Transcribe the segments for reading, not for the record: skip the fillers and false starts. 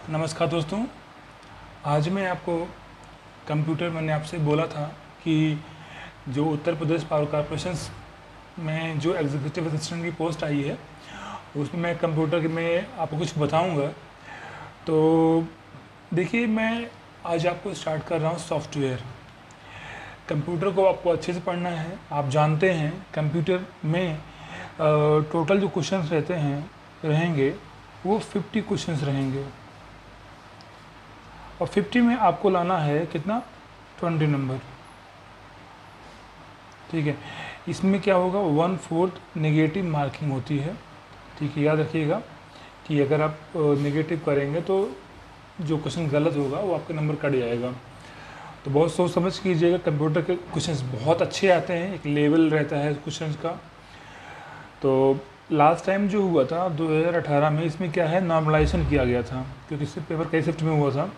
नमस्कार दोस्तों। आज मैं आपको कंप्यूटर मैंने आपसे बोला था कि जो उत्तर प्रदेश पावर कॉर्पोरेशन में जो एग्जीक्यूटिव असिस्टेंट की पोस्ट आई है उसमें मैं कंप्यूटर के में आपको कुछ बताऊंगा। तो देखिए, मैं आज आपको स्टार्ट कर रहा हूँ सॉफ्टवेयर। कंप्यूटर को आपको अच्छे से पढ़ना है। आप जानते हैं कंप्यूटर में टोटल जो क्वेश्चंस रहते हैं रहेंगे वो 50 क्वेश्चंस रहेंगे और 50 में आपको लाना है कितना, 20 नंबर। ठीक है, इसमें क्या होगा, 1/4 नेगेटिव मार्किंग होती है। ठीक है, याद रखिएगा कि अगर आप नेगेटिव करेंगे तो जो क्वेश्चन गलत होगा वो आपका नंबर कट जाएगा। तो बहुत सोच समझ कीजिएगा। कंप्यूटर के क्वेश्चंस बहुत अच्छे आते हैं, एक लेवल रहता है क्वेश्चंस का। तो लास्ट टाइम जो हुआ था 2018 में, इसमें क्या है, नॉर्मलाइजेशन किया गया था, क्योंकि इससे पेपर कई शिफ्ट में हुआ था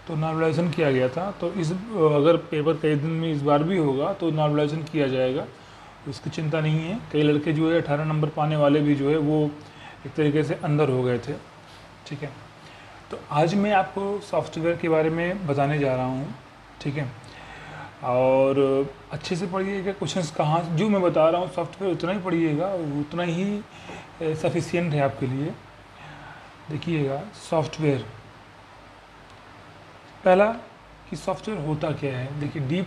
तो नॉर्मलाइजेशन किया गया था। तो इस अगर पेपर कई दिन में इस बार भी होगा तो नॉर्मलाइजेशन किया जाएगा, उसकी चिंता नहीं है। कई लड़के जो है 18 नंबर पाने वाले भी जो है वो एक तरीके से अंदर हो गए थे। ठीक है, तो आज मैं आपको सॉफ्टवेयर के बारे में बताने जा रहा हूँ। ठीक है, और अच्छे से पढ़िएगा। क्वेश्चंस कहाँ जो मैं बता रहा हूँ सॉफ्टवेयर उतना ही पढ़िएगा, उतना ही सफिशिएंट है आपके लिए। देखिएगा सॉफ्टवेयर, पहला कि सॉफ्टवेयर होता क्या है। देखिए डीप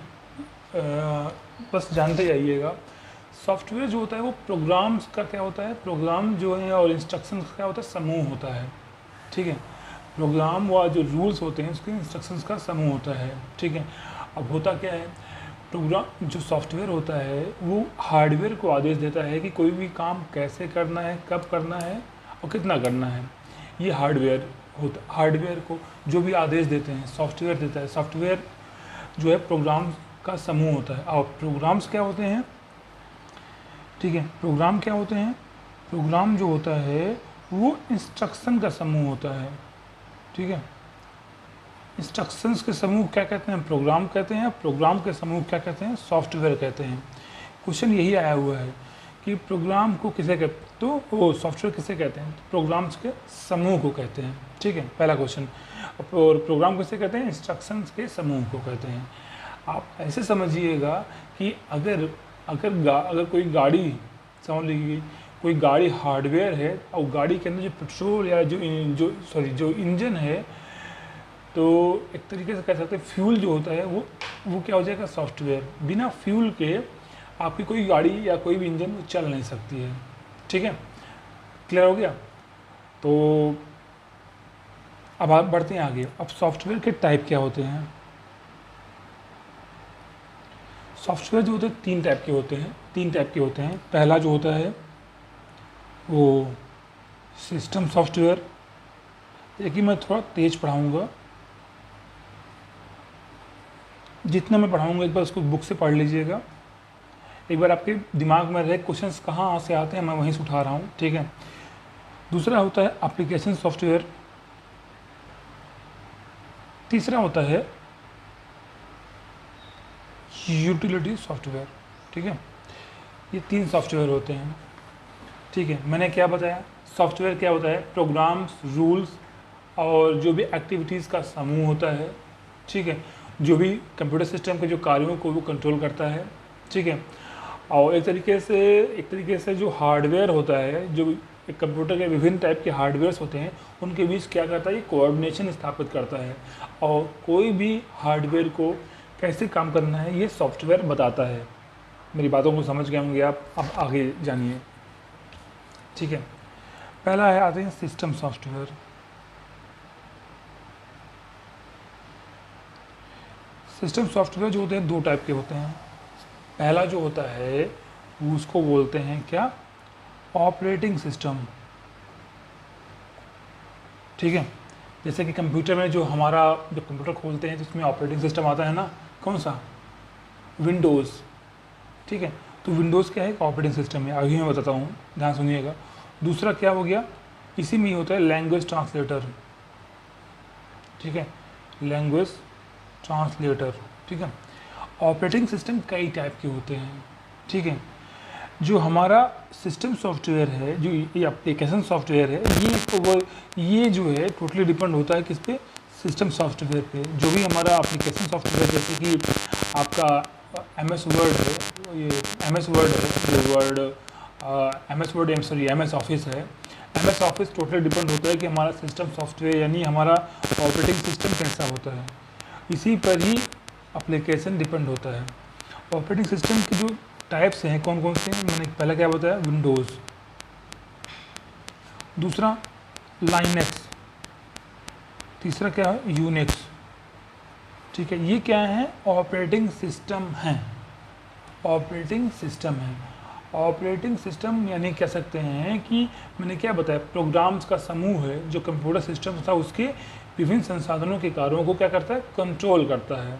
बस जानते जाइएगा। सॉफ्टवेयर जो होता है वो प्रोग्राम्स का क्या होता है, प्रोग्राम जो है और इंस्ट्रक्शंस का क्या होता है, समूह होता है। ठीक है, प्रोग्राम व जो रूल्स होते हैं उसके इंस्ट्रक्शंस का समूह होता है। ठीक है, अब होता क्या है, प्रोग्राम जो सॉफ्टवेयर होता है वो हार्डवेयर को आदेश देता है कि कोई भी काम कैसे करना है, कब करना है और कितना करना है। ये हार्डवेयर होता, हार्डवेयर को जो भी आदेश देते हैं सॉफ्टवेयर देता है। सॉफ्टवेयर जो है प्रोग्राम का समूह होता है। और प्रोग्राम्स क्या होते हैं, ठीक है, प्रोग्राम क्या होते हैं, प्रोग्राम जो होता है वो इंस्ट्रक्शन का समूह होता है। ठीक है, इंस्ट्रक्शंस के समूह क्या कहते हैं, प्रोग्राम कहते हैं। प्रोग्राम के समूह क्या कहते हैं, सॉफ्टवेयर कहते हैं। क्वेश्चन यही आया हुआ है कि प्रोग्राम को किसे कहते, तो वो सॉफ्टवेयर किसे कहते हैं, तो प्रोग्राम्स के समूह को कहते हैं। ठीक है, पहला क्वेश्चन। और प्रोग्राम किसे कहते हैं, इंस्ट्रक्शंस के समूह को कहते हैं। आप ऐसे समझिएगा कि अगर कोई गाड़ी, समझ लीजिए कोई गाड़ी हार्डवेयर है और गाड़ी के अंदर जो पेट्रोल या जो इंजन है, तो एक तरीके से कह सकते हैं फ्यूल जो होता है वो क्या हो जाएगा, सॉफ्टवेयर। बिना फ्यूल के आपकी कोई गाड़ी या कोई भी इंजन वो चल नहीं सकती है। ठीक है, क्लियर हो गया। तो अब आप बढ़ते हैं आगे। अब सॉफ्टवेयर के टाइप क्या होते हैं। सॉफ्टवेयर जो होते हैं तीन टाइप के होते हैं। पहला जो होता है वो सिस्टम सॉफ्टवेयर। देखिए मैं थोड़ा तेज पढ़ाऊँगा, जितना मैं पढ़ाऊँगा एक बार उसको बुक से पढ़ लीजिएगा। एक बार आपके दिमाग में रहे क्वेश्चंस कहाँ से आते हैं, मैं वहीं से उठा रहा हूँ। ठीक है, दूसरा होता है एप्लीकेशन सॉफ्टवेयर। तीसरा होता है यूटिलिटी सॉफ्टवेयर। ठीक है, ये तीन सॉफ्टवेयर होते हैं। ठीक है, मैंने क्या बताया, सॉफ्टवेयर क्या होता है, प्रोग्राम्स, रूल्स और जो भी एक्टिविटीज़ का समूह होता है। ठीक है, जो भी कंप्यूटर सिस्टम के जो कार्यों को वो कंट्रोल करता है। ठीक है, और एक तरीके से जो हार्डवेयर होता है, जो कंप्यूटर के विभिन्न टाइप के हार्डवेयर्स होते हैं उनके बीच क्या करता है, ये कोऑर्डिनेशन स्थापित करता है। और कोई भी हार्डवेयर को कैसे काम करना है ये सॉफ्टवेयर बताता है। मेरी बातों को समझ गए होंगे आप, अब आगे जानिए। ठीक है, पहला है, आते हैं सिस्टम सॉफ्टवेयर। सिस्टम सॉफ्टवेयर जो होते हैं दो टाइप के होते हैं। पहला जो होता है उसको बोलते हैं क्या, ऑपरेटिंग सिस्टम। ठीक है, जैसे कि कंप्यूटर में जो हमारा जब कंप्यूटर खोलते हैं तो उसमें ऑपरेटिंग सिस्टम आता है ना, कौन सा, विंडोज़। ठीक है, तो विंडोज़ क्या है, ऑपरेटिंग सिस्टम है। आगे मैं बताता हूँ, ध्यान सुनिएगा। दूसरा क्या हो गया, इसी में ही होता है लैंग्वेज ट्रांसलेटर। ठीक है, लैंग्वेज ट्रांसलेटर। ठीक है, ऑपरेटिंग सिस्टम कई टाइप के होते हैं। ठीक है, जो हमारा सिस्टम सॉफ्टवेयर है, जो ये एप्लीकेशन सॉफ्टवेयर है, ये जो है टोटली डिपेंड होता है किस पे, सिस्टम सॉफ्टवेयर पे। जो भी हमारा एप्लीकेशन सॉफ्टवेयर, जैसे कि आपका MS वर्ड है, ये MS वर्ड है, जो word MS word sorry MS office है, MS ऑफिस टोटली डिपेंड होता है कि हमारा सिस्टम सॉफ्टवेयर यानी हमारा ऑपरेटिंग सिस्टम कैसा होता है, इसी पर ही एप्लीकेशन डिपेंड होता है। ऑपरेटिंग सिस्टम की जो टाइप्स हैं कौन कौन से हैं, मैंने पहले क्या बताया, विंडोज़, दूसरा लाइनेक्स, तीसरा क्या है, यूनिक्स। ठीक है, ये क्या है, ऑपरेटिंग सिस्टम हैं, ऑपरेटिंग सिस्टम है। ऑपरेटिंग सिस्टम यानी कह सकते हैं कि मैंने क्या बताया, प्रोग्राम्स का समूह है जो कंप्यूटर सिस्टम था उसके विभिन्न संसाधनों के कार्यों को क्या करता है, कंट्रोल करता है।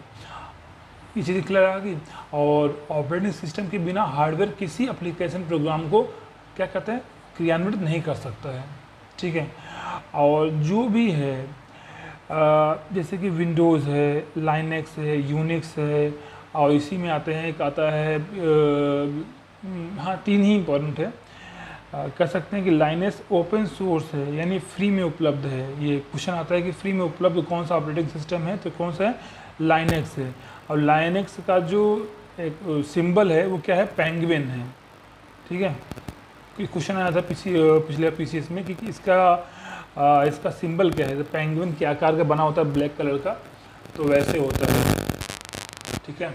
ये चीज़ क्लियर आ गई। और ऑपरेटिंग सिस्टम के बिना हार्डवेयर किसी एप्लीकेशन प्रोग्राम को क्या कहते हैं, क्रियान्वित नहीं कर सकता है। ठीक है, और जो भी है जैसे कि विंडोज़ है, लाइनेक्स है, यूनिक्स है, और इसी में आते हैं, एक आता है हाँ 3 ही इंपॉर्टेंट है। कह सकते हैं कि लाइनेक्स ओपन सोर्स है यानी फ्री में उपलब्ध है। ये क्वेश्चन आता है कि फ्री में उपलब्ध कौन सा ऑपरेटिंग सिस्टम है, तो कौन सा है, लाइनेक्स है। और लाइनेक्स का जो एक सिंबल है वो क्या है, पेंगुइन है। ठीक है, क्वेश्चन आया था पिछले PCS में कि इसका सिंबल क्या है, तो पेंगुइन के आकार का बना होता है, ब्लैक कलर का, तो वैसे होता है। ठीक है,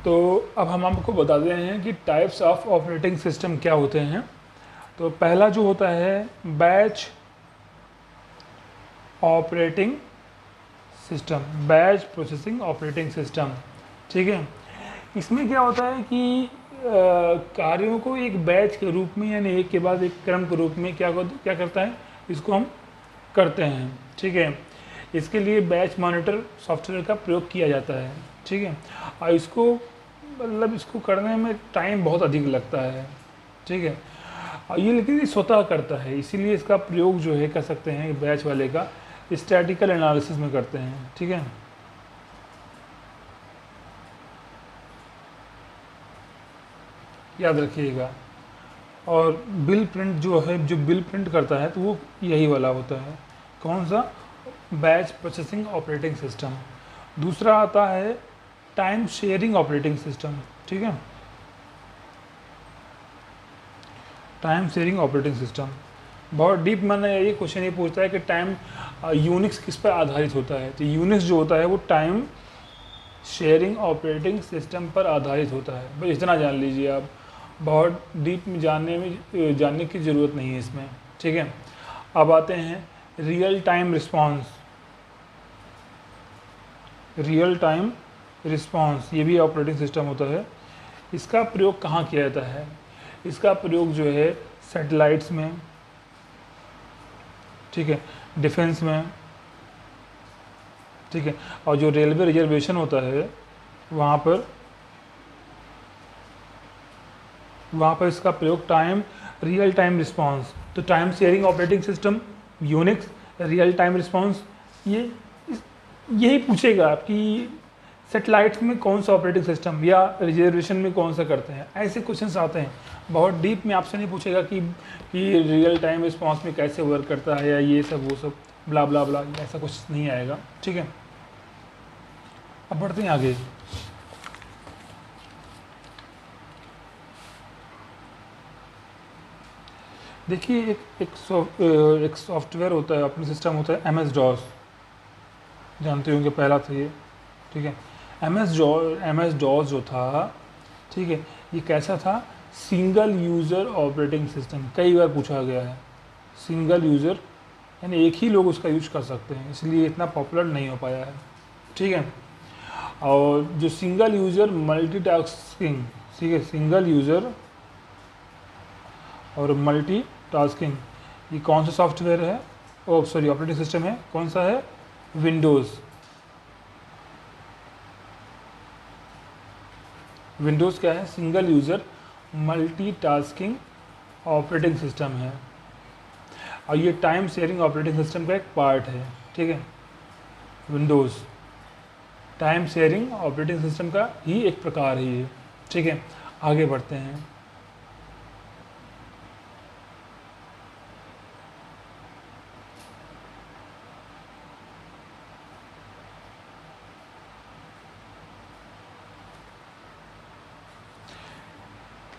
तो अब हम आपको बताते हैं कि टाइप्स ऑफ ऑपरेटिंग सिस्टम क्या होते हैं। तो पहला जो होता है batch operating system, batch processing operating system. ठीक है, इसमें क्या होता है कि कार्यों को एक बैच के रूप में यानी एक के बाद एक क्रम के रूप में क्या करता है, इसको हम करते हैं। ठीक है, इसके लिए बैच मॉनिटर सॉफ्टवेयर का प्रयोग किया जाता है। ठीक है, और इसको करने में टाइम बहुत अधिक लगता है। ठीक है, और ये लेकिन ये स्वतः करता है, इसीलिए इसका प्रयोग जो है कह सकते हैं बैच वाले का स्टैटिकल एनालिसिस में करते हैं। ठीक है, याद रखिएगा। और बिल प्रिंट जो है, जो बिल प्रिंट करता है तो वो यही वाला होता है, कौन सा, बैच प्रोसेसिंग ऑपरेटिंग सिस्टम। दूसरा आता है टाइम शेयरिंग ऑपरेटिंग सिस्टम। ठीक है, टाइम शेयरिंग ऑपरेटिंग सिस्टम बहुत डीप मैंने ये क्वेश्चन ये पूछता है कि टाइम यूनिक्स किस पर आधारित होता है, तो यूनिक्स जो होता है वो टाइम शेयरिंग ऑपरेटिंग सिस्टम पर आधारित होता है। बस इतना जान लीजिए आप, बहुत डीप में जानने की ज़रूरत नहीं है इसमें। ठीक है, अब आते हैं real time response. Real time response ये भी ऑपरेटिंग सिस्टम होता है। इसका प्रयोग कहाँ किया जाता है, इसका प्रयोग जो है सैटेलाइट्स में, ठीक है, डिफेंस में, ठीक है, और जो रेलवे रिजर्वेशन होता है वहाँ पर इसका प्रयोग रियल टाइम रिस्पॉन्स। तो time sharing operating system, Unix, real time response, यही पूछेगा आपकी सेटेलाइट्स में कौन सा ऑपरेटिंग सिस्टम या रिजर्वेशन में कौन सा करते हैं, ऐसे क्वेश्चंस आते हैं। बहुत डीप में आपसे नहीं पूछेगा कि रियल टाइम रिस्पॉन्स में कैसे वर्क करता है या ये सब वो सब ब्ला ब्ला ब्ला, ऐसा कुछ नहीं आएगा। ठीक है, अब बढ़ते हैं आगे। देखिए एक सॉफ्टवेयर होता है, ऑपरेटिंग सिस्टम होता है MS DOS, जानते होंगे, पहला था ये। ठीक है, MS DOS जो था, ठीक है, ये कैसा था, सिंगल यूज़र ऑपरेटिंग सिस्टम। कई बार पूछा गया है, सिंगल यूज़र यानी एक ही लोग उसका यूज कर सकते हैं, इसलिए इतना पॉपुलर नहीं हो पाया है। ठीक है, और जो सिंगल यूज़र मल्टीटास्किंग, ठीक है, सिंगल यूज़र और मल्टीटास्किंग, ये कौन सा सॉफ्टवेयर है, ऑपरेटिंग सिस्टम है, कौन सा है, विंडोज़। विंडोज़ क्या है, single user multitasking operating system है, और ये टाइम शेयरिंग ऑपरेटिंग सिस्टम का एक पार्ट है। ठीक है, Windows. Time sharing operating system का ही एक प्रकार है ये। ठीक है, आगे बढ़ते हैं।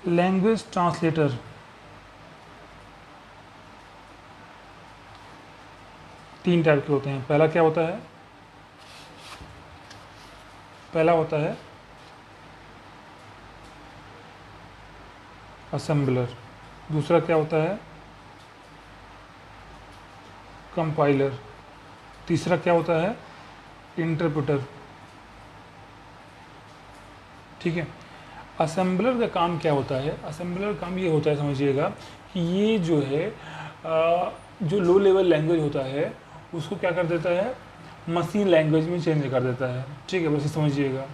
लैंग्वेज ट्रांसलेटर, तीन टाइप के होते हैं। पहला क्या होता है, पहला होता है असेंबलर, दूसरा क्या होता है कंपाइलर, तीसरा क्या होता है इंटरप्रेटर। ठीक है, असेंबलर का काम क्या होता है, असेंबलर का काम ये होता है, समझिएगा कि ये जो है जो लो लेवल लैंग्वेज होता है उसको क्या कर देता है मशीन लैंग्वेज में चेंज कर देता है। ठीक है, बस ये समझिएगा,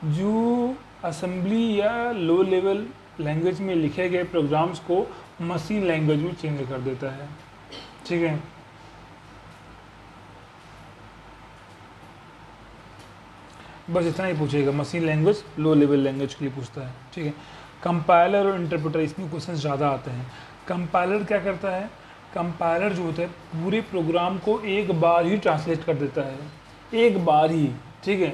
जो असेंबली या लो लेवल लैंग्वेज में लिखे गए प्रोग्राम्स को मशीन लैंग्वेज में चेंज कर देता है। ठीक है, बस इतना ही पूछेगा, machine language low level language के लिए पूछता है। ठीक है, कंपाइलर और इंटरप्रेटर, इसमें क्वेश्चन ज़्यादा आते हैं। कंपाइलर क्या करता है, कंपाइलर जो होता है पूरे प्रोग्राम को एक बार ही ट्रांसलेट कर देता है, एक बार ही। ठीक है,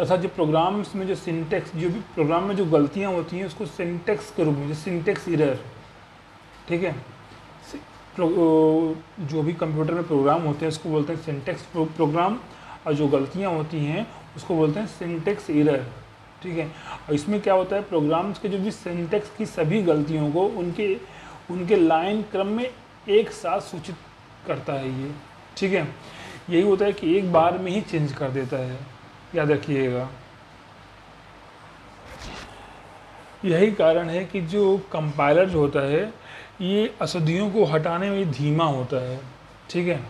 तथा जो प्रोग्राम्स में जो सिंटेक्स, जो भी प्रोग्राम में जो गलतियाँ होती हैं उसको सिंटेक्स के रूप में, जो सिंटेक्स एरर, ठीक है, जो भी कंप्यूटर में प्रोग्राम होते हैं उसको बोलते हैं सिंटेक्स प्रोग्राम, और जो गलतियाँ होती हैं उसको बोलते हैं सिंटेक्स एरर। ठीक है, और इसमें क्या होता है प्रोग्राम्स के जो भी सिंटेक्स की सभी गलतियों को उनके लाइन क्रम में एक साथ सूचित करता है ये। ठीक है, यही होता है कि एक बार में ही चेंज कर देता है, याद रखिएगा। यही कारण है कि जो कंपाइलर जो होता है ये अशुद्धियों को हटाने में धीमा होता है। ठीक है,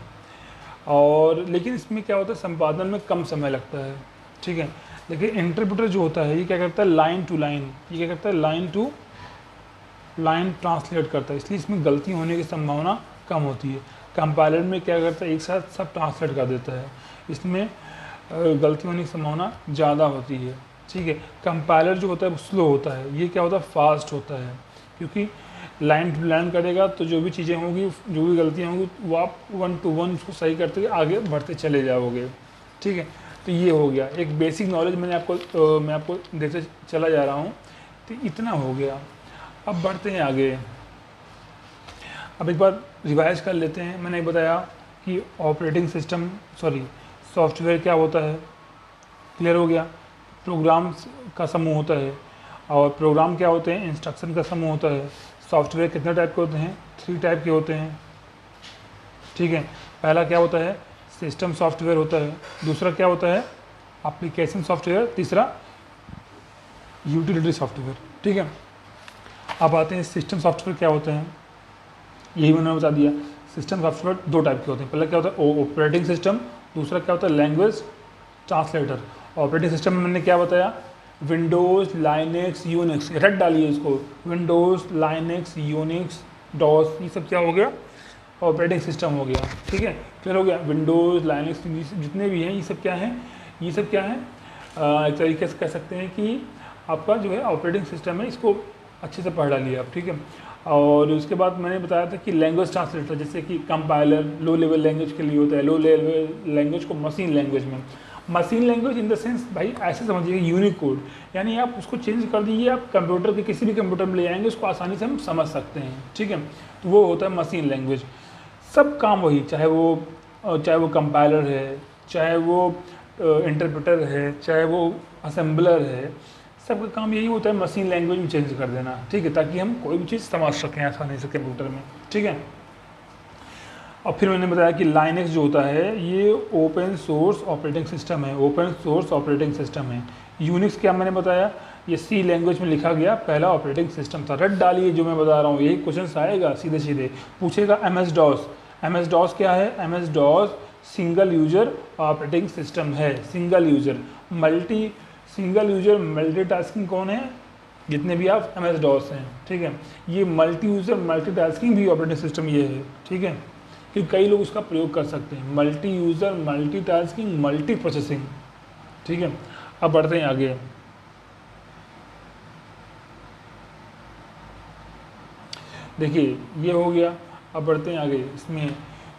और लेकिन इसमें क्या होता है संपादन में कम समय लगता है। ठीक है, लेकिन इंटरप्रेटर जो होता है ये क्या करता है लाइन टू लाइन, ये क्या करता है लाइन टू लाइन ट्रांसलेट करता है, इसलिए इसमें गलती होने की संभावना कम होती है। कंपाइलर में क्या करता है एक साथ सब ट्रांसलेट कर देता है, इसमें गलती होने की संभावना ज़्यादा होती है। ठीक है, कंपाइलर जो होता है वो स्लो होता है, ये क्या होता है फास्ट होता है, क्योंकि लाइन टू लाइन करेगा तो जो भी चीज़ें होंगी, जो भी गलतियाँ होंगी वो आप 1 to 1 उसको सही करते हुए आगे बढ़ते चले जाओगे। ठीक है, तो ये हो गया एक बेसिक नॉलेज, मैं आपको देते चला जा रहा हूँ, तो इतना हो गया। अब बढ़ते हैं आगे, अब एक बार रिवाइज कर लेते हैं। मैंने बताया कि ऑपरेटिंग सिस्टम सॉफ्टवेयर क्या होता है, क्लियर हो गया। प्रोग्राम्स का समूह होता है, और प्रोग्राम क्या होते हैं इंस्ट्रक्शन का समूह होता है। सॉफ्टवेयर कितने टाइप के होते हैं, 3 टाइप के होते हैं। ठीक है, पहला क्या होता है सिस्टम सॉफ्टवेयर होता है, दूसरा क्या होता है एप्लीकेशन सॉफ्टवेयर, तीसरा यूटिलिटी सॉफ्टवेयर। ठीक है, अब आते हैं सिस्टम सॉफ्टवेयर क्या होते हैं, यही मैंने बता दिया। सिस्टम सॉफ्टवेयर 2 टाइप के होते हैं, पहला क्या होता है ऑपरेटिंग सिस्टम, दूसरा क्या होता है लैंग्वेज ट्रांसलेटर। ऑपरेटिंग सिस्टम में मैंने क्या बताया विंडोज़, लाइनेक्स, यूनिक्स, रट डालिए इसको, विंडोज़, लाइनेक्स, यूनिक्स, डॉस, ये सब क्या हो गया ऑपरेटिंग सिस्टम हो गया। ठीक है, क्लियर हो गया। विंडोज़, लाइनेक्स जितने भी हैं ये सब क्या हैं, एक तरीके से कह सकते हैं कि आपका जो है ऑपरेटिंग सिस्टम है, इसको अच्छे से पढ़ डालिए आप। ठीक है, और उसके बाद मैंने बताया था कि लैंग्वेज ट्रांसलेटर, जैसे कि कंपाइलर लो लेवल लैंग्वेज के लिए होता है, लो लेवल लैंग्वेज को मशीन लैंग्वेज में, machine language in the sense भाई ऐसे समझिए यूनिकोड, यानी आप उसको चेंज कर दीजिए, आप कंप्यूटर के किसी भी कंप्यूटर में ले आएंगे उसको आसानी से हम समझ सकते हैं। ठीक है, तो वो होता है मशीन लैंग्वेज। सब काम वही, चाहे वो कंपाइलर है, चाहे वो इंटरप्रेटर है, चाहे वो असेंबलर है, सबका काम यही होता है मशीन लैंग्वेज में चेंज कर देना। ठीक है, ताकि हम कोई भी चीज़ समझ सकें आसानी से कंप्यूटर में। ठीक है, और फिर मैंने बताया कि लाइनेक्स जो होता है ये ओपन सोर्स ऑपरेटिंग सिस्टम है, ओपन सोर्स ऑपरेटिंग सिस्टम है। यूनिक्स क्या मैंने बताया, ये सी लैंग्वेज में लिखा गया पहला ऑपरेटिंग सिस्टम था। रट डालिए जो मैं बता रहा हूँ, यही क्वेश्चन आएगा सीधे सीधे, पूछेगा MS DOS। MS DOS क्या है, MS DOS single user operating system है। सिंगल यूजर मल्टीटास्किंग कौन है, जितने भी आप MS DOS हैं। ठीक है, ये मल्टी यूजर मल्टीटास्किंग भी ऑपरेटिंग सिस्टम ये है। ठीक है, कि कई लोग उसका प्रयोग कर सकते हैं, multi user multitasking multi processing. ठीक है, अब बढ़ते हैं आगे। देखिए ये हो गया, अब बढ़ते हैं आगे। इसमें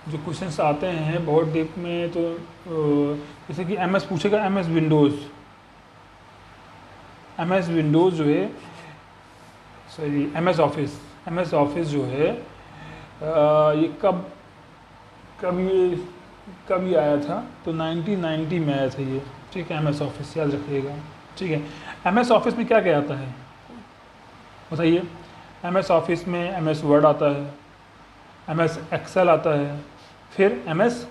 जो क्वेश्चंस आते हैं बहुत डीप में, तो जैसे कि एमएस पूछेगा, एमएस विंडोज़ जो है, सॉरी एमएस ऑफिस जो है ये कब ये आया था, तो 1990 में आया था ये, ठीक है। एमएस ऑफिस याद रखिएगा, ठीक है। एमएस ऑफिस में क्या क्या आता है बताइए। एमएस ऑफिस में एमएस वर्ड आता है, एमएस एक्सेल आता है, फिर एमएस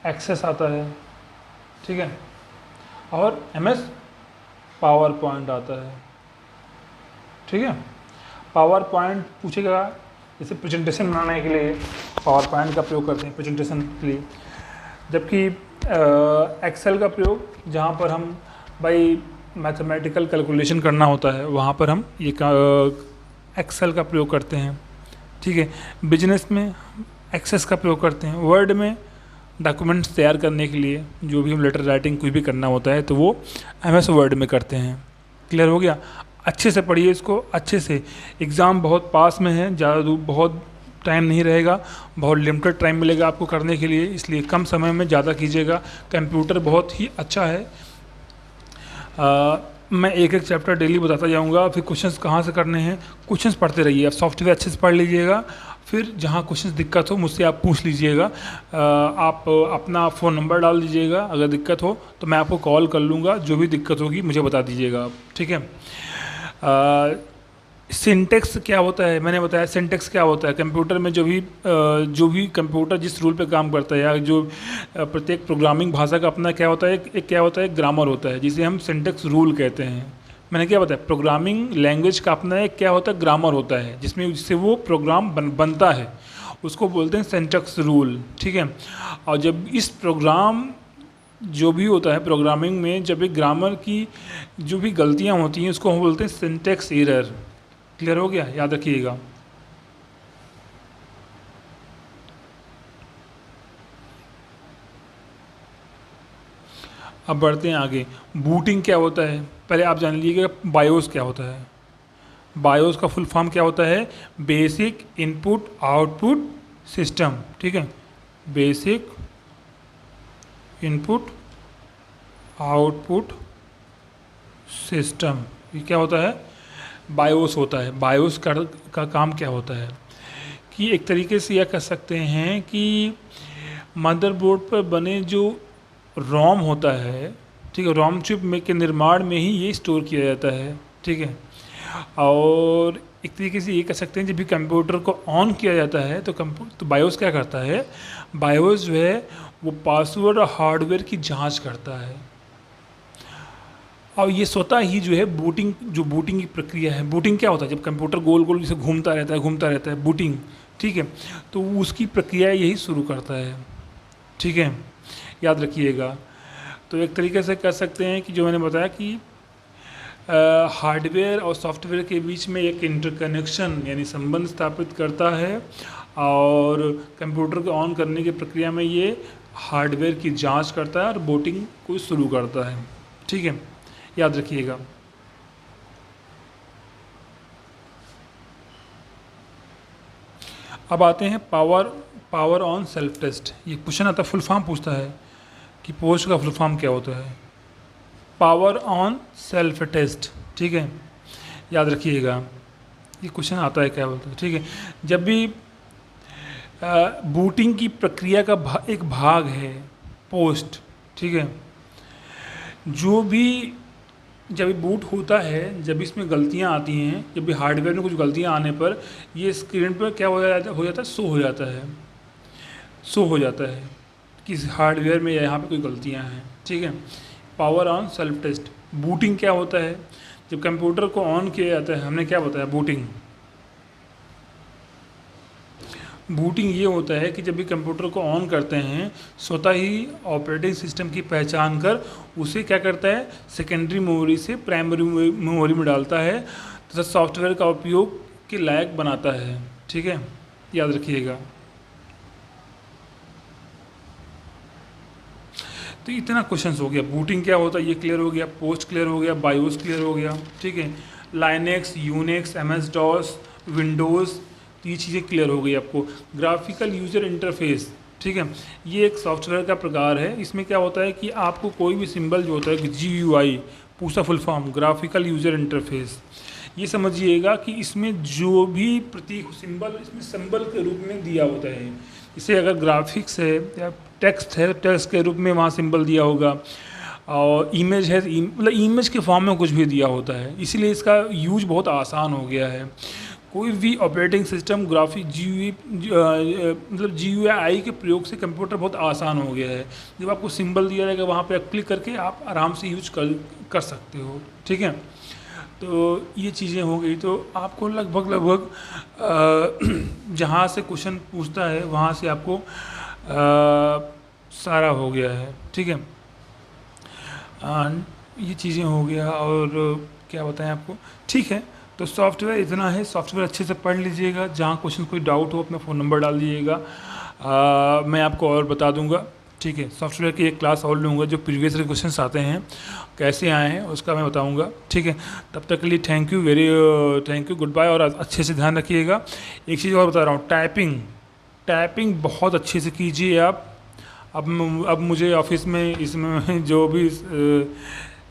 एक्सेस आता है, ठीक है, और एमएस पावर पॉइंट आता है, ठीक है। पावर पॉइंट पूछेगा, जैसे प्रेजेंटेशन बनाने के लिए पावर पॉइंट का प्रयोग करते हैं प्रेजेंटेशन के लिए, जबकि एक्सेल का प्रयोग जहाँ पर हम भाई मैथमेटिकल कैलकुलेशन करना होता है वहाँ पर हम ये एक्सेल का प्रयोग करते हैं, ठीक है। बिजनेस में एक्सेस का प्रयोग करते हैं। वर्ड में डॉक्यूमेंट्स तैयार करने के लिए जो भी हम लेटर राइटिंग कुछ भी करना होता है तो वो एमएस वर्ड में करते हैं। क्लियर हो गया। अच्छे से पढ़िए इसको, अच्छे से। एग्ज़ाम बहुत पास में है, ज़्यादा दूर बहुत टाइम नहीं रहेगा, बहुत लिमिटेड टाइम मिलेगा आपको करने के लिए, इसलिए कम समय में ज़्यादा कीजिएगा। कंप्यूटर बहुत ही अच्छा है। मैं एक एक चैप्टर डेली बताता जाऊंगा, फिर क्वेश्चंस कहाँ से करने हैं क्वेश्चंस पढ़ते रहिए। आप सॉफ्टवेयर अच्छे से पढ़ लीजिएगा, फिर जहाँ क्वेश्चंस दिक्कत हो मुझसे आप पूछ लीजिएगा। आप अपना फ़ोन नंबर डाल दीजिएगा, अगर दिक्कत हो तो मैं आपको कॉल कर लूँगा, जो भी दिक्कत होगी मुझे बता दीजिएगा आप, ठीक है। सिंटेक्स क्या होता है, मैंने बताया सिंटेक्स क्या होता है। कंप्यूटर में जो भी कंप्यूटर जिस रूल पे काम करता है, या जो प्रत्येक प्रोग्रामिंग भाषा का अपना क्या होता है, एक क्या होता है, ग्रामर होता है, जिसे हम सिंटेक्स रूल कहते हैं। मैंने क्या बताया, प्रोग्रामिंग लैंग्वेज का अपना एक क्या होता है, ग्रामर होता है, जिससे वो प्रोग्राम बनता है, उसको बोलते हैं सिंटेक्स रूल, ठीक है। और जब इस प्रोग्राम जो भी होता है प्रोग्रामिंग में, जब एक ग्रामर की जो भी गलतियाँ होती हैं उसको हम बोलते हैं सिंटेक्स एरर। क्लियर हो गया, याद रखिएगा। अब बढ़ते हैं आगे। बूटिंग क्या होता है, पहले आप जान लीजिएगा बायोस क्या होता है। बायोस का फुल फॉर्म क्या होता है, बेसिक इनपुट आउटपुट सिस्टम, ठीक है। बेसिक इनपुट आउटपुट सिस्टम, ये क्या होता है, बायोस होता है। बायोस का काम क्या होता है कि एक तरीके से यह कह सकते हैं कि मदरबोर्ड पर बने जो रोम होता है, ठीक है, रोम चिप में के निर्माण में ही ये स्टोर किया जाता है, ठीक है। और एक तरीके से ये कह सकते हैं जब भी कंप्यूटर को ऑन किया जाता है तो बायोस क्या करता है, बायोस जो है वो पासवर्ड और हार्डवेयर की जांच करता है। और ये स्वतः ही जो है बूटिंग की प्रक्रिया है। बूटिंग क्या होता है, जब कंप्यूटर गोल गोल जैसे घूमता रहता है बूटिंग, ठीक है, तो उसकी प्रक्रिया यही शुरू करता है, ठीक है, याद रखिएगा। तो एक तरीके से कह सकते हैं कि जो मैंने बताया कि हार्डवेयर और सॉफ्टवेयर के बीच में एक इंटरकनेक्शन यानी संबंध स्थापित करता है, और कंप्यूटर को ऑन करने की प्रक्रिया में ये हार्डवेयर की जांच करता है और बूटिंग को शुरू करता है, ठीक है, याद रखिएगा। अब आते हैं पावर ऑन सेल्फ टेस्ट। ये क्वेश्चन आता है, फुल फॉर्म पूछता है कि पोस्ट का फुल फॉर्म क्या होता है, पावर ऑन सेल्फ टेस्ट, ठीक है, याद रखिएगा। ये क्वेश्चन आता है क्या बोलता है, ठीक है। जब भी बूटिंग की प्रक्रिया का एक भाग है पोस्ट, ठीक है, जो भी जब बूट होता है, जब इसमें गलतियां आती हैं, जब भी हार्डवेयर में कुछ गलतियां आने पर ये स्क्रीन पर क्या हो जाता है, शो हो जाता है कि हार्डवेयर में यहाँ पे कोई गलतियां हैं, ठीक है। Power on self test. Booting क्या होता है, जब कंप्यूटर को ऑन किया जाता है, हमने क्या बताया, बूटिंग ये होता है कि जब भी कंप्यूटर को ऑन करते हैं स्वतः ही ऑपरेटिंग सिस्टम की पहचान कर उसे क्या करता है, सेकेंडरी मेमोरी से प्राइमरी मेमोरी में डालता है तथा सॉफ्टवेयर का उपयोग के लायक बनाता है, ठीक है, याद रखिएगा। तो इतना क्वेश्चंस हो गया। बूटिंग क्या होता है ये क्लियर हो गया, पोस्ट क्लियर हो गया, बायोस क्लियर हो गया, ठीक है। Linux, Unix, MS DOS, Windows, तो ये चीज़ें क्लियर हो गई आपको। ग्राफिकल यूज़र इंटरफेस, ठीक है, ये एक सॉफ्टवेयर का प्रकार है। इसमें क्या होता है कि आपको कोई भी सिंबल जो होता है GUI, पूरा full form graphical user interface, ये समझिएगा कि इसमें जो भी प्रतीक सिंबल इसमें सिंबल के रूप में दिया होता है। इसे अगर ग्राफिक्स है या टेक्स्ट है, टेक्स्ट के रूप में वहाँ सिंबल दिया होगा, और इमेज है मतलब इमेज के फॉर्म में कुछ भी दिया होता है। इसीलिए इसका यूज बहुत आसान हो गया है। कोई भी ऑपरेटिंग सिस्टम ग्राफिक मतलब GUI के प्रयोग से कंप्यूटर बहुत आसान हो गया है। जब आपको सिंबल दिया रहेगा वहाँ पे क्लिक करके आप आराम से यूज कर सकते हो, ठीक है। तो ये चीज़ें हो गई। तो आपको लगभग जहाँ से क्वेश्चन पूछता है वहाँ से आपको सारा हो गया है, ठीक है। ये चीज़ें हो गया, और क्या बताएं आपको, ठीक है। तो सॉफ्टवेयर इतना है, सॉफ्टवेयर अच्छे से पढ़ लीजिएगा। जहाँ क्वेश्चन कोई डाउट हो अपना फ़ोन नंबर डाल दीजिएगा, मैं आपको और बता दूंगा, ठीक है। सॉफ्टवेयर की एक क्लास और लूँगा, जो प्रीवियस क्वेश्चंस आते हैं कैसे आए हैं उसका मैं बताऊंगा, ठीक है। तब तक के लिए थैंक यू, गुड बाय, और अच्छे से ध्यान रखिएगा। एक चीज़ और बता रहा हूँ, टाइपिंग बहुत अच्छे से कीजिए आप। अब मुझे ऑफिस में इसमें जो भी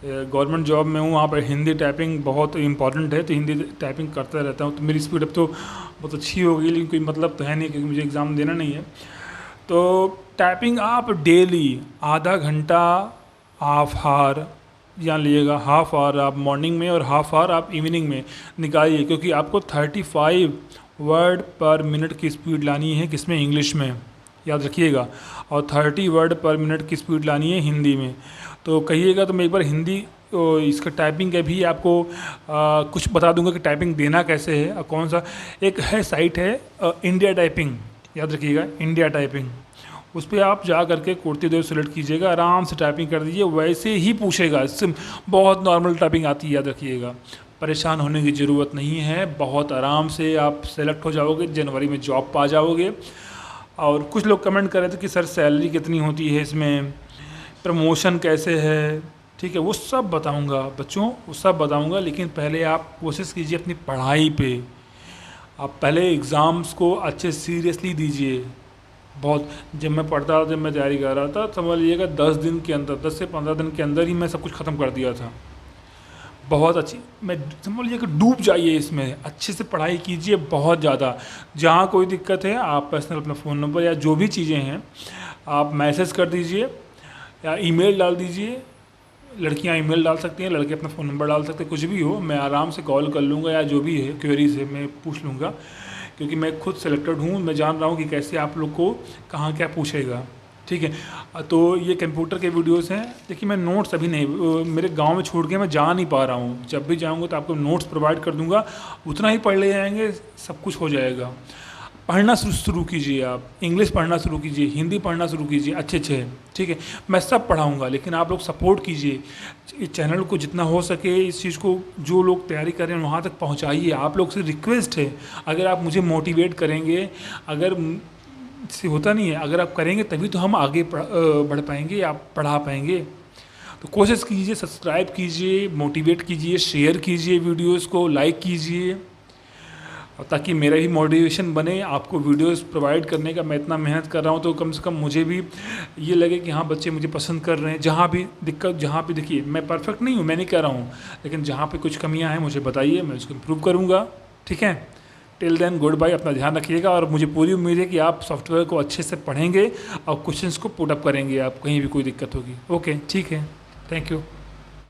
गवर्नमेंट जॉब में हूँ वहाँ पर हिंदी टाइपिंग बहुत इंपॉर्टेंट है, तो हिंदी टाइपिंग करता रहता हूँ। तो मेरी स्पीड अब तो बहुत अच्छी हो गई, लेकिन कोई मतलब तो है नहीं क्योंकि मुझे एग्ज़ाम देना नहीं है। तो टाइपिंग आप डेली आधा घंटा, हाफ आवर या लीजिएगा, हाफ आवर आप मॉर्निंग में और हाफ आवर आप इवनिंग में निकालिए, क्योंकि आपको 35 वर्ड पर मिनट की स्पीड लानी है, किसमें, इंग्लिश में, याद रखिएगा, और 30 वर्ड पर मिनट की स्पीड लानी है हिंदी में। तो कहिएगा तो मैं एक बार हिंदी इसका टाइपिंग का भी आपको कुछ बता दूंगा कि टाइपिंग देना कैसे है, और कौन सा एक है साइट है इंडिया टाइपिंग, याद रखिएगा इंडिया टाइपिंग। उस पर आप जा करके कुर्ती देव सेलेक्ट कीजिएगा, आराम से टाइपिंग कर दीजिए, वैसे ही पूछेगा। इससे बहुत नॉर्मल टाइपिंग आती है, याद रखिएगा। परेशान होने की ज़रूरत नहीं है, बहुत आराम से आप सेलेक्ट हो जाओगे, जनवरी में जॉब पा जाओगे। और कुछ लोग कमेंट कर रहे थे कि सर सैलरी कितनी होती है इसमें, प्रमोशन कैसे है, ठीक है, वो सब बताऊंगा बच्चों, वो सब बताऊंगा। लेकिन पहले आप कोशिश कीजिए अपनी पढ़ाई पे, आप पहले एग्ज़ाम्स को अच्छे सीरियसली दीजिए। बहुत जब मैं पढ़ता था, जब मैं तैयारी कर रहा था, समझ लीजिएगा 10 दिन के अंदर, 10 से 15 दिन के अंदर ही मैं सब कुछ ख़त्म कर दिया था। बहुत अच्छी, मैं समझ लीजिए कि डूब जाइए इसमें, अच्छे से पढ़ाई कीजिए बहुत ज़्यादा। जहाँ कोई दिक्कत है आप पर्सनल अपना फ़ोन नंबर या जो भी चीज़ें हैं आप मैसेज कर दीजिए या ईमेल डाल दीजिए। लड़कियां ईमेल डाल सकती हैं, लड़के अपना फ़ोन नंबर डाल सकते हैं, कुछ भी हो, मैं आराम से कॉल कर लूँगा, या जो भी है क्वेरीज है मैं पूछ लूँगा, क्योंकि मैं खुद सेलेक्टेड हूँ, मैं जान रहा हूँ कि कैसे आप लोग को कहाँ क्या पूछेगा, ठीक है। तो ये कंप्यूटर के वीडियोस हैं। देखिए मैं नोट्स अभी नहीं, मेरे गांव में छोड़ के मैं जा नहीं पा रहा हूँ। जब भी जाऊँगा तो आपको नोट्स प्रोवाइड कर दूँगा, उतना ही पढ़ ले जाएंगे, सब कुछ हो जाएगा। पढ़ना शुरू कीजिए, आप इंग्लिश पढ़ना शुरू कीजिए, हिंदी पढ़ना शुरू कीजिए अच्छे, ठीक है। मैं सब पढ़ाऊँगा, लेकिन आप लोग सपोर्ट कीजिए इस चैनल को, जितना हो सके इस चीज़ को, जो लोग तैयारी कर रहे हैं वहाँ तक पहुँचाइए। आप लोग से रिक्वेस्ट है, अगर आप मुझे मोटिवेट करेंगे, अगर से होता नहीं है, अगर आप करेंगे तभी तो हम आगे बढ़ पाएंगे, आप पढ़ा पाएंगे। तो कोशिश कीजिए, सब्सक्राइब कीजिए, मोटिवेट कीजिए, शेयर कीजिए, वीडियोस को लाइक कीजिए, ताकि मेरा भी मोटिवेशन बने आपको वीडियोस प्रोवाइड करने का। मैं इतना मेहनत कर रहा हूँ तो कम से कम मुझे भी ये लगे कि हाँ बच्चे मुझे पसंद कर रहे हैं। जहाँ भी दिक्कत, जहाँ भी देखिए मैं परफेक्ट नहीं हूँ, मैं नहीं कह रहा हूँ, लेकिन जहाँ पे कुछ कमियाँ हैं मुझे बताइए, मैं उसको इम्प्रूव करूँगा, ठीक है। टिल देन गुड बाय, अपना ध्यान रखिएगा, और मुझे पूरी उम्मीद है कि आप सॉफ्टवेयर को अच्छे से पढ़ेंगे और क्वेश्चंस को पुट अप करेंगे, आप कहीं भी कोई दिक्कत होगी। ओके, ठीक है, थैंक यू।